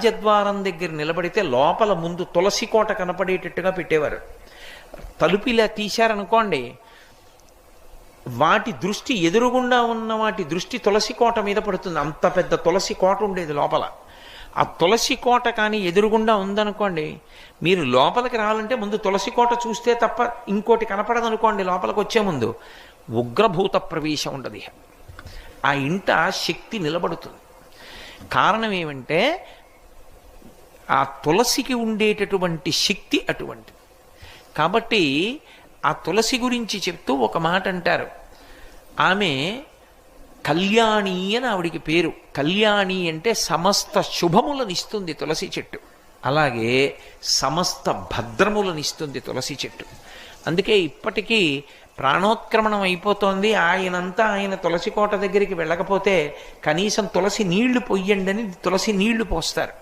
రాజద్వారం దగ్గర నిలబడితే లోపల ముందు తులసి కోట కనపడేటట్టుగా పెట్టేవారు. తలుపు ఇలా తీశారనుకోండి, వాటి దృష్టి ఎదురుగుండా ఉన్న వాటి దృష్టి తులసి కోట మీద పడుతుంది. అంత పెద్ద తులసి కోట ఉండేది లోపల. ఆ తులసి కోట కానీ ఎదురుగుండా ఉందనుకోండి, మీరు లోపలికి రావాలంటే ముందు తులసి కోట చూస్తే తప్ప ఇంకోటి కనపడదనుకోండి. లోపలికి వచ్చే ముందు ఉగ్రభూత ప్రవేశం ఉండదు. ఆ ఇంట శక్తి నిలబడుతుంది. కారణం ఏమంటే ఆ తులసికి ఉండేటటువంటి శక్తి అటువంటిది. కాబట్టి ఆ తులసి గురించి చెప్తూ ఒక మాట అంటారు. ఆమె కళ్యాణి అని ఆవిడికి పేరు. కళ్యాణి అంటే సమస్త శుభములనిస్తుంది తులసి చెట్టు. అలాగే సమస్త భద్రములనిస్తుంది తులసి చెట్టు. అందుకే ఇప్పటికీ ప్రాణోత్క్రమణం అయిపోతోంది, ఆయనంతా ఆయన తులసి కోట దగ్గరికి వెళ్ళకపోతే కనీసం తులసి నీళ్లు పొయ్యండి అని తులసి నీళ్లు పోస్తారు.